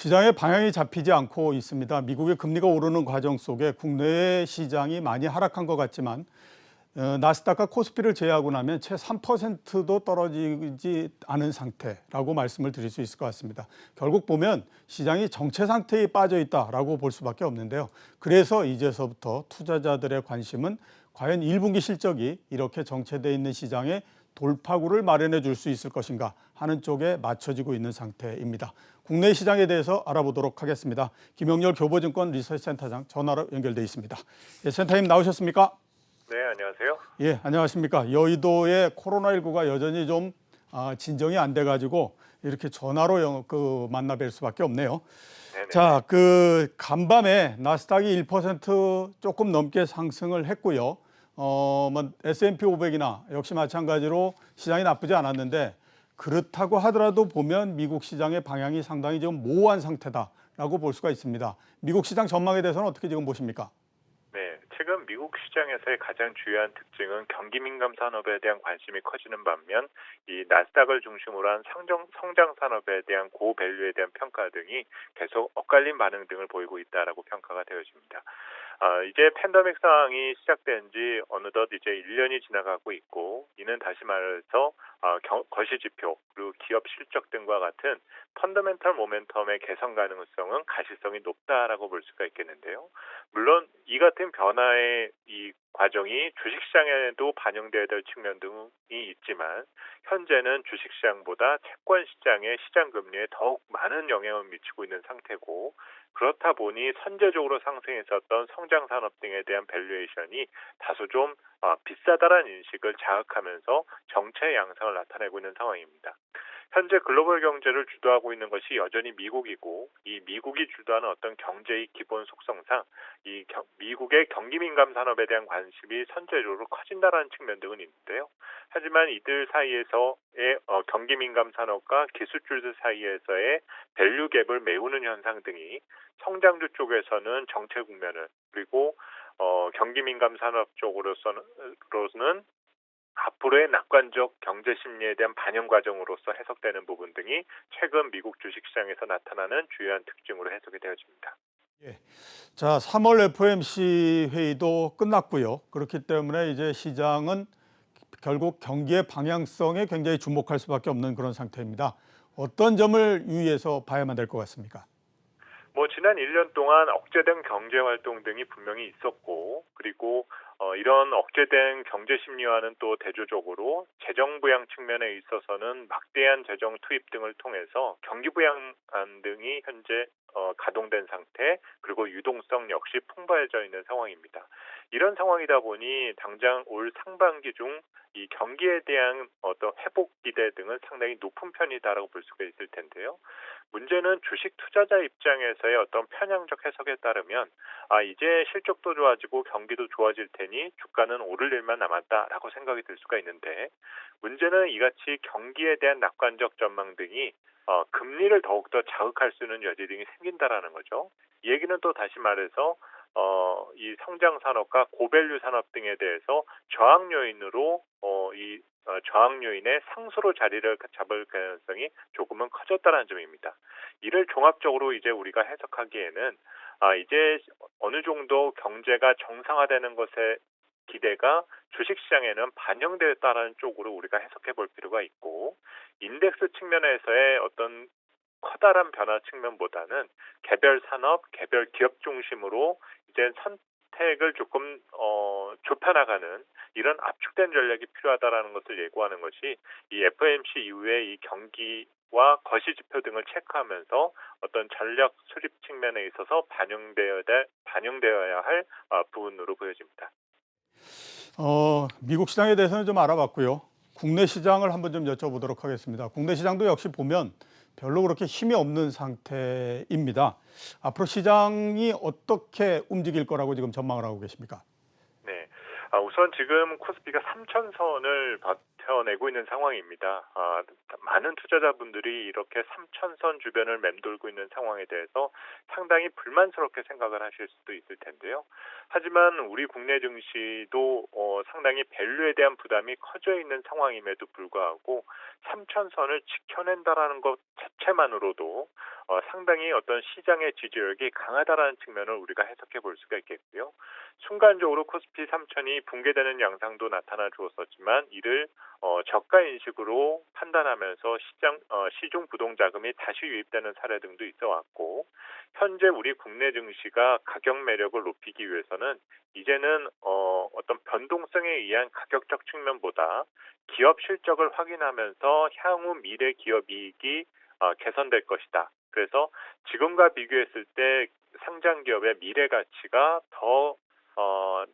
시장의 방향이 잡히지 않고 있습니다. 미국의 금리가 오르는 과정 속에 국내 시장이 많이 하락한 것 같지만 나스닥과 코스피를 제외하고 나면 채 3%도 떨어지지 않은 상태라고 말씀을 드릴 수 있을 것 같습니다. 결국 보면 시장이 정체 상태에 빠져 있다라고 볼 수밖에 없는데요. 그래서 이제서부터 투자자들의 관심은 과연 1분기 실적이 이렇게 정체되어 있는 시장에 돌파구를 마련해 줄 수 있을 것인가 하는 쪽에 맞춰지고 있는 상태입니다. 국내 시장에 대해서 알아보도록 하겠습니다. 김영렬 교보증권 리서치센터장 전화로 연결돼 있습니다. 예, 센터님 나오셨습니까? 네, 안녕하세요. 예, 안녕하십니까. 여의도의 코로나19가 여전히 좀 진정이 안 돼가지고 이렇게 전화로 만나 뵐 수밖에 없네요. 네네. 자, 간밤에 나스닥이 1% 조금 넘게 상승을 했고요. S&P 500이나 역시 마찬가지로 시장이 나쁘지 않았는데 그렇다고 하더라도 보면 미국 시장의 방향이 상당히 좀 모호한 상태다라고 볼 수가 있습니다. 미국 시장 전망에 대해서는 어떻게 지금 보십니까? 네, 최근 미국 시장에서의 가장 주요한 특징은 경기 민감 산업에 대한 관심이 커지는 반면 이 나스닥을 중심으로 한 성장 산업에 대한 고밸류에 대한 평가 등이 계속 엇갈린 반응 등을 보이고 있다라고 평가가 되어집니다. 이제 팬데믹 상황이 시작된 지 어느덧 이제 1년이 지나가고 있고, 이는 다시 말해서 거시 지표 그리고 기업 실적 등과 같은 펀더멘털 모멘텀의 개선 가능성은 가시성이 높다라고 볼 수가 있겠는데요. 물론 이 같은 변화의 이 과정이 주식시장에도 반영되어야 될 측면 등이 있지만 현재는 주식시장보다 채권시장의 시장금리에 더욱 많은 영향을 미치고 있는 상태고, 그렇다 보니 선제적으로 상승했었던 성장산업 등에 대한 밸류에이션이 다소 좀 비싸다라는 인식을 자극하면서 정체 양상을 나타내고 있는 상황입니다. 현재 글로벌 경제를 주도하고 있는 것이 여전히 미국이고, 이 미국이 주도하는 어떤 경제의 기본 속성상 미국의 경기 민감 산업에 대한 관심이 선제적으로 커진다라는 측면 등은 있는데요. 하지만 이들 사이에서의 경기 민감 산업과 기술주들 사이에서의 밸류 갭을 메우는 현상 등이 성장주 쪽에서는 정체 국면을, 그리고 경기 민감 산업 쪽으로서는 앞으로의 낙관적 경제 심리에 대한 반영 과정으로서 해석되는 부분 등이 최근 미국 주식시장에서 나타나는 주요한 특징으로 해석이 되어집니다. 예. 자, 3월 FOMC 회의도 끝났고요. 그렇기 때문에 이제 시장은 결국 경기의 방향성에 굉장히 주목할 수밖에 없는 그런 상태입니다. 어떤 점을 유의해서 봐야만 될 것 같습니까? 지난 1년 동안 억제된 경제 활동 등이 분명히 있었고, 그리고 이런 억제된 경제 심리와는 또 대조적으로 재정 부양 측면에 있어서는 막대한 재정 투입 등을 통해서 경기 부양안 등이 현재 가동된 상태, 그리고 유동성 역시 풍부해져 있는 상황입니다. 이런 상황이다 보니 당장 올 상반기 중 이 경기에 대한 어떤 회복 기대 등은 상당히 높은 편이다라고 볼 수가 있을 텐데요. 문제는 주식 투자자 입장에서의 어떤 편향적 해석에 따르면 이제 실적도 좋아지고 경기도 좋아질 테니 주가는 오를 일만 남았다라고 생각이 들 수가 있는데, 문제는 이같이 경기에 대한 낙관적 전망 등이 금리를 더욱더 자극할 수 있는 여지 등이 생긴다라는 거죠. 이 얘기는 또 다시 말해서 이 성장 산업과 고밸류 산업 등에 대해서 저항 요인으로 저항 요인의 상수로 자리를 잡을 가능성이 조금은 커졌다는 점입니다. 이를 종합적으로 이제 우리가 해석하기에는 이제 어느 정도 경제가 정상화되는 것에 기대가 주식시장에는 반영되었다는 쪽으로 우리가 해석해 볼 필요가 있고, 인덱스 측면에서의 어떤 커다란 변화 측면보다는 개별 산업, 개별 기업 중심으로 이제 선택을 조금 좁혀나가는 이런 압축된 전략이 필요하다라는 것을 예고하는 것이 이 FOMC 이후에 이 경기와 거시 지표 등을 체크하면서 어떤 전략 수립 측면에 있어서 반영되어야 할 부분으로 보여집니다. 미국 시장에 대해서는 좀 알아봤고요. 국내 시장을 한번 좀 여쭤보도록 하겠습니다. 국내 시장도 역시 보면 별로 그렇게 힘이 없는 상태입니다. 앞으로 시장이 어떻게 움직일 거라고 지금 전망을 하고 계십니까? 네. 우선 지금 코스피가 3,000선을 버텨내고 있는 상황입니다. 많은 투자자분들이 이렇게 3,000선 주변을 맴돌고 있는 상황에 대해서 상당히 불만스럽게 생각을 하실 수도 있을 텐데요. 하지만 우리 국내 증시도 상당히 밸류에 대한 부담이 커져 있는 상황임에도 불구하고 3,000선을 지켜낸다라는 것 자체만으로도 상당히 어떤 시장의 지지력이 강하다라는 측면을 우리가 해석해 볼 수가 있겠고요. 순간적으로 코스피 3,000이 붕괴되는 양상도 나타나 주었었지만 이를 저가 인식으로 판단하면서 시중 부동 자금이 다시 유입되는 사례 등도 있어 왔고, 현재 우리 국내 증시가 가격 매력을 높이기 위해서는 이제는 어떤 변동성에 의한 가격적 측면보다 기업 실적을 확인하면서 향후 미래 기업 이익이 개선될 것이다. 그래서 지금과 비교했을 때 상장 기업의 미래 가치가 더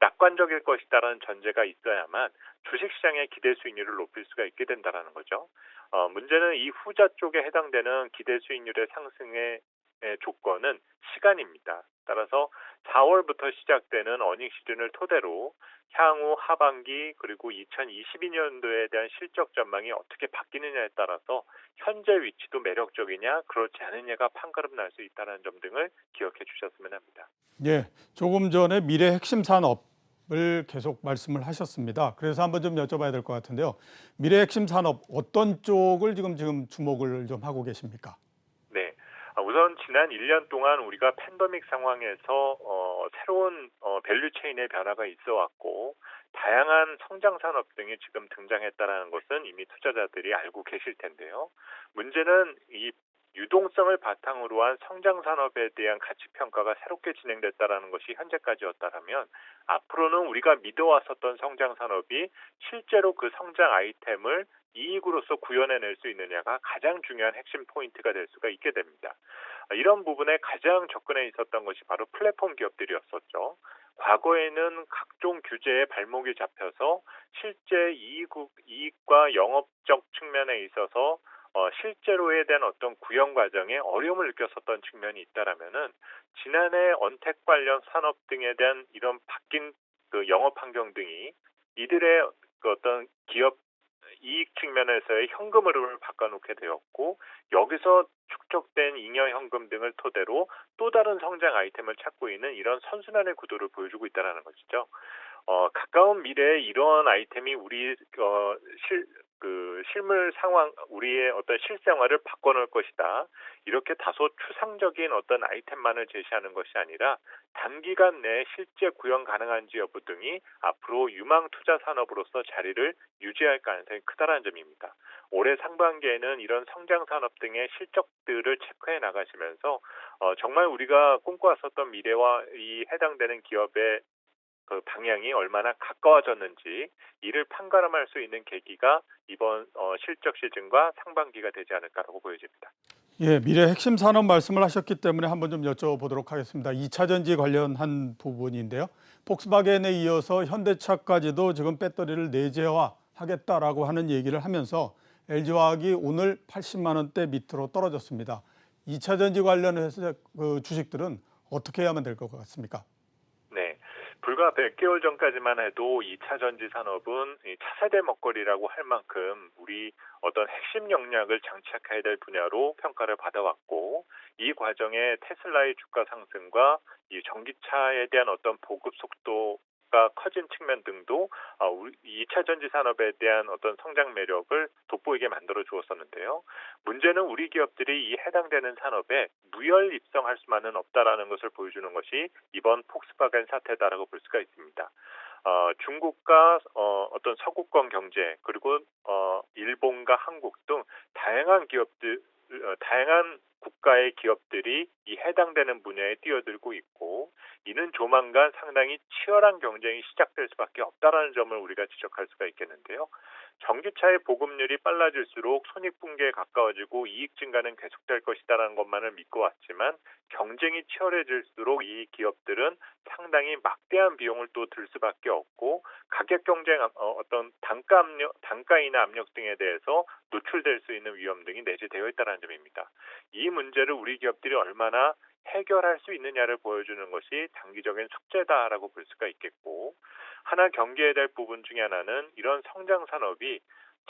낙관적일 것이다라는 전제가 있어야만 주식시장의 기대 수익률을 높일 수가 있게 된다라는 거죠. 문제는 이 후자 쪽에 해당되는 기대 수익률의 상승의 조건은 시간입니다. 따라서 4월부터 시작되는 어닝 시즌을 토대로 향후 하반기 그리고 2022년도에 대한 실적 전망이 어떻게 바뀌느냐에 따라서 현재 위치도 매력적이냐 그렇지 않느냐가 판가름 날 수 있다는 점 등을 기억해 주셨으면 합니다. 예, 조금 전에 미래 핵심 산업을 계속 말씀을 하셨습니다. 그래서 한번 좀 여쭤봐야 될 것 같은데요. 미래 핵심 산업 어떤 쪽을 지금 주목을 좀 하고 계십니까? 네. 우선 지난 1년 동안 우리가 팬데믹 상황에서 새로운 밸류 체인의 변화가 있어 왔고 다양한 성장 산업 등이 지금 등장했다라는 것은 이미 투자자들이 알고 계실 텐데요. 문제는 이 유동성을 바탕으로 한 성장 산업에 대한 가치 평가가 새롭게 진행됐다라는 것이 현재까지였다라면 앞으로는 우리가 믿어왔었던 성장 산업이 실제로 그 성장 아이템을 이익으로서 구현해낼 수 있느냐가 가장 중요한 핵심 포인트가 될 수가 있게 됩니다. 이런 부분에 가장 접근해 있었던 것이 바로 플랫폼 기업들이었었죠. 과거에는 각종 규제에 발목이 잡혀서 실제 이익과 영업적 측면에 있어서 실제로에 대한 어떤 구현 과정에 어려움을 느꼈었던 측면이 있다라면은 지난해 언택 관련 산업 등에 대한 이런 바뀐 그 영업 환경 등이 이들의 그 어떤 기업 이익 측면에서의 현금 흐름을 바꿔놓게 되었고 여기서 축적된 잉여 현금 등을 토대로 또 다른 성장 아이템을 찾고 있는 이런 선순환의 구도를 보여주고 있다는 것이죠. 가까운 미래에 이러한 아이템이 우리 실물 상황, 우리의 어떤 실생활을 바꿔놓을 것이다. 이렇게 다소 추상적인 어떤 아이템만을 제시하는 것이 아니라 단기간 내에 실제 구현 가능한지 여부 등이 앞으로 유망 투자 산업으로서 자리를 유지할 가능성이 크다라는 점입니다. 올해 상반기에는 이런 성장 산업 등의 실적들을 체크해 나가시면서 정말 우리가 꿈꿔왔었던 미래와 이 해당되는 기업의 그 방향이 얼마나 가까워졌는지 이를 판가름할 수 있는 계기가 이번 실적 시즌과 상반기가 되지 않을까라고 보여집니다. 예, 미래 핵심 산업 말씀을 하셨기 때문에 한번 좀 여쭤보도록 하겠습니다. 2차 전지 관련한 부분인데요. 폭스바겐에 이어서 현대차까지도 지금 배터리를 내재화하겠다라고 하는 얘기를 하면서 LG화학이 오늘 80만 원대 밑으로 떨어졌습니다. 2차 전지 관련해서 그 주식들은 어떻게 해야만 될 것 같습니까? 네. 불과 100개월 전까지만 해도 2차 전지 산업은 차세대 먹거리라고 할 만큼 우리 어떤 핵심 역량을 장착해야 될 분야로 평가를 받아왔고 이 과정에 테슬라의 주가 상승과 이 전기차에 대한 어떤 보급 속도가 커진 측면 등도 우리 2차 전지 산업에 대한 어떤 성장 매력을 돋보이게 만들어 주었었는데요. 문제는 우리 기업들이 이 해당되는 산업에 무혈 입성할 수만은 없다라는 것을 보여주는 것이 이번 폭스바겐 사태다라고 볼 수가 있습니다. 중국과 어떤 서구권 경제 그리고 일본과 한국 등 다양한 국가의 기업들이 이 해당되는 분야에 뛰어들고 있고 이는 조만간 상당히 치열한 경쟁이 시작될 수밖에 없다라는 점을 우리가 지적할 수가 있겠는데요. 전기차의 보급률이 빨라질수록 손익분기에 가까워지고 이익 증가는 계속될 것이다라는 것만을 믿고 왔지만 경쟁이 치열해질수록 이 기업들은 상당히 막대한 비용을 또 들 수밖에 없고 가격 경쟁 어떤 단가 인하 압력 등에 대해서 노출될 수 있는 위험 등이 내재되어 있다는 점입니다. 이 문제를 우리 기업들이 얼마나 해결할 수 있느냐를 보여주는 것이 장기적인 숙제다라고 볼 수가 있겠고 하나 경계해야 될 부분 중에 하나는 이런 성장 산업이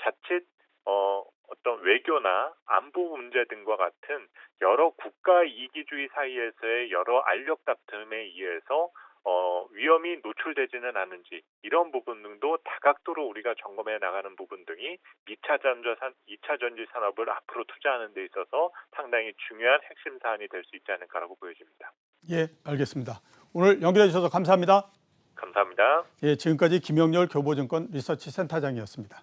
자칫 어떤 외교나 안보 문제 등과 같은 여러 국가 이기주의 사이에서의 여러 알력 다툼에 의해서 위험이 노출되지는 않은지 이런 부분 등도 다각도로 우리가 점검해 나가는 부분 등이 2차 전지 산업을 앞으로 투자하는 데 있어서 상당히 중요한 핵심 사안이 될 수 있지 않을까라고 보여집니다. 예, 알겠습니다. 오늘 연결해 주셔서 감사합니다. 감사합니다. 예, 지금까지 김영렬 교보증권 리서치 센터장이었습니다.